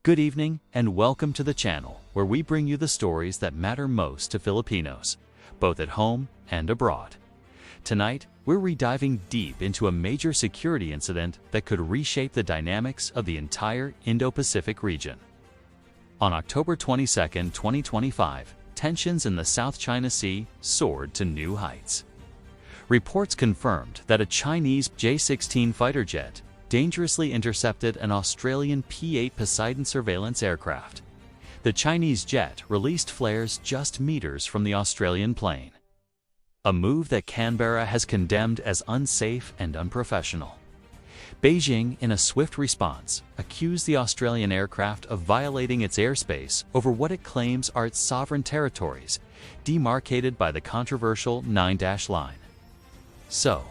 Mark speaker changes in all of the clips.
Speaker 1: Good evening and welcome to the channel where we bring you the stories that matter most to Filipinos, both at home and abroad. Tonight, we're rediving deep into a major security incident that could reshape the dynamics of the entire Indo-Pacific region. On October 22, 2025, tensions in the South China Sea soared to new heights. Reports confirmed that a Chinese J-16 fighter jet dangerously intercepted an Australian P-8 Poseidon surveillance aircraft. The Chinese jet released flares just meters from the Australian plane, a move that Canberra has condemned as unsafe and unprofessional. Beijing, in a swift response, accused the Australian aircraft of violating its airspace over what it claims are its sovereign territories, demarcated by the controversial 9-dash line. So,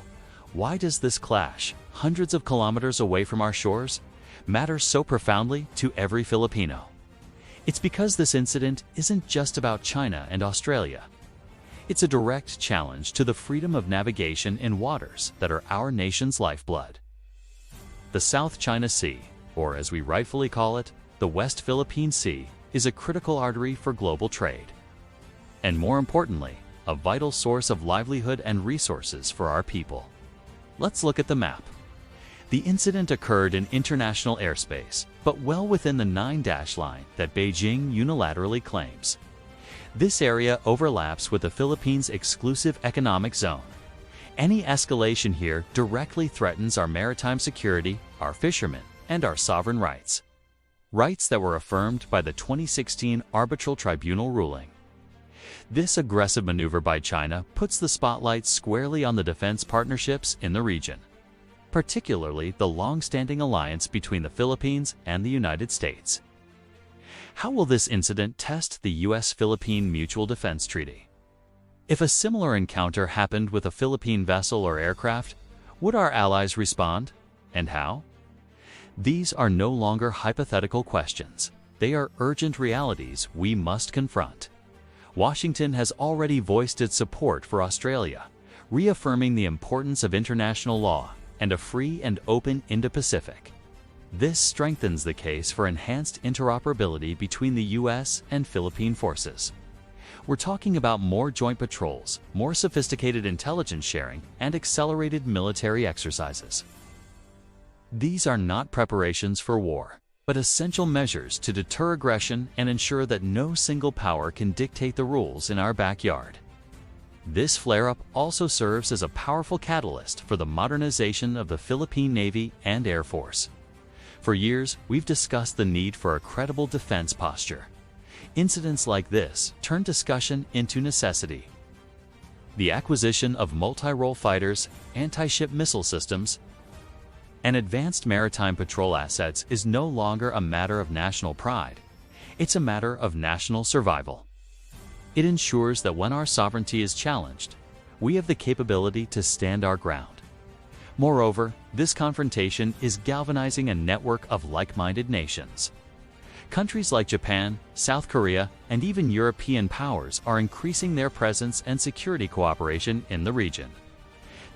Speaker 1: why does this clash, hundreds of kilometers away from our shores, matter so profoundly to every Filipino? It's because this incident isn't just about China and Australia. It's a direct challenge to the freedom of navigation in waters that are our nation's lifeblood. The South China Sea, or as we rightfully call it, the West Philippine Sea, is a critical artery for global trade. And more importantly, a vital source of livelihood and resources for our people. Let's look at the map. The incident occurred in international airspace, but well within the 9-dash line that Beijing unilaterally claims. This area overlaps with the Philippines' exclusive economic zone. Any escalation here directly threatens our maritime security, our fishermen, and our sovereign rights. Rights that were affirmed by the 2016 Arbitral Tribunal ruling. This aggressive maneuver by China puts the spotlight squarely on the defense partnerships in the region, particularly the long-standing alliance between the Philippines and the United States. How will this incident test the U.S. Philippine Mutual Defense Treaty? If a similar encounter happened with a Philippine vessel or aircraft, would our allies respond, and how? These are no longer hypothetical questions. They are urgent realities we must confront. Washington has already voiced its support for Australia, reaffirming the importance of international law and a free and open Indo-Pacific. This strengthens the case for enhanced interoperability between the U.S. and Philippine forces. We're talking about more joint patrols, more sophisticated intelligence sharing, and accelerated military exercises. These are not preparations for war, but essential measures to deter aggression and ensure that no single power can dictate the rules in our backyard. This flare-up also serves as a powerful catalyst for the modernization of the Philippine Navy and Air Force. For years, we've discussed the need for a credible defense posture. Incidents like this turn discussion into necessity. The acquisition of multi-role fighters, anti-ship missile systems, and advanced maritime patrol assets is no longer a matter of national pride. It's a matter of national survival. It ensures that when our sovereignty is challenged, we have the capability to stand our ground. Moreover, this confrontation is galvanizing a network of like-minded nations. Countries like Japan, South Korea, and even European powers are increasing their presence and security cooperation in the region.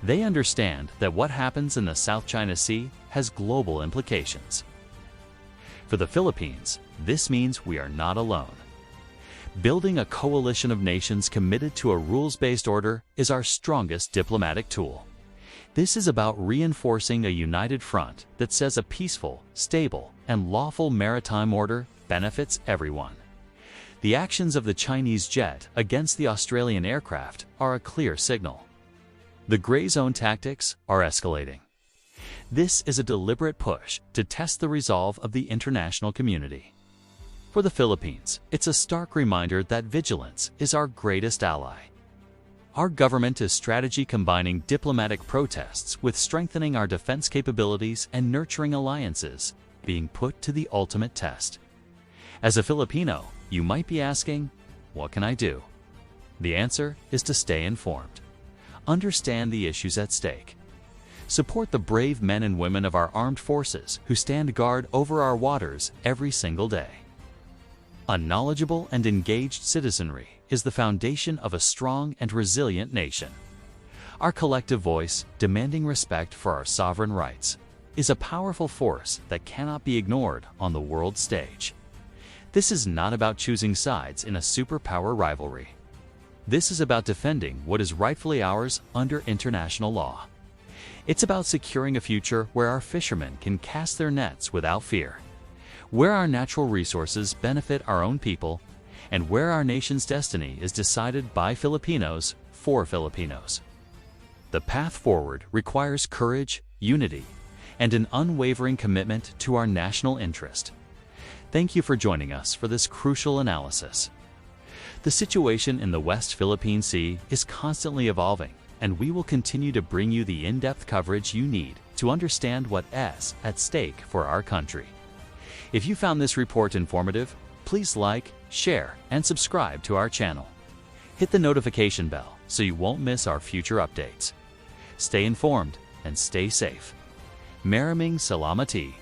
Speaker 1: They understand that what happens in the South China Sea has global implications. For the Philippines, this means we are not alone. Building a coalition of nations committed to a rules-based order is our strongest diplomatic tool. This is about reinforcing a united front that says a peaceful, stable, and lawful maritime order benefits everyone. The actions of the Chinese jet against the Australian aircraft are a clear signal. The gray zone tactics are escalating. This is a deliberate push to test the resolve of the international community. For the Philippines, it's a stark reminder that vigilance is our greatest ally. Our government is strategy combining diplomatic protests with strengthening our defense capabilities and nurturing alliances, being put to the ultimate test. As a Filipino, you might be asking, what can I do? The answer is to stay informed. Understand the issues at stake. Support the brave men and women of our armed forces who stand guard over our waters every single day. A knowledgeable and engaged citizenry is the foundation of a strong and resilient nation. Our collective voice, demanding respect for our sovereign rights, is a powerful force that cannot be ignored on the world stage. This is not about choosing sides in a superpower rivalry. This is about defending what is rightfully ours under international law. It's about securing a future where our fishermen can cast their nets without fear, where our natural resources benefit our own people, and where our nation's destiny is decided by Filipinos for Filipinos. The path forward requires courage, unity, and an unwavering commitment to our national interest. Thank you for joining us for this crucial analysis. The situation in the West Philippine Sea is constantly evolving, and we will continue to bring you the in-depth coverage you need to understand what is at stake for our country. If you found this report informative, please like, share, and subscribe to our channel. Hit the notification bell so you won't miss our future updates. Stay informed and stay safe. Maraming Salamati.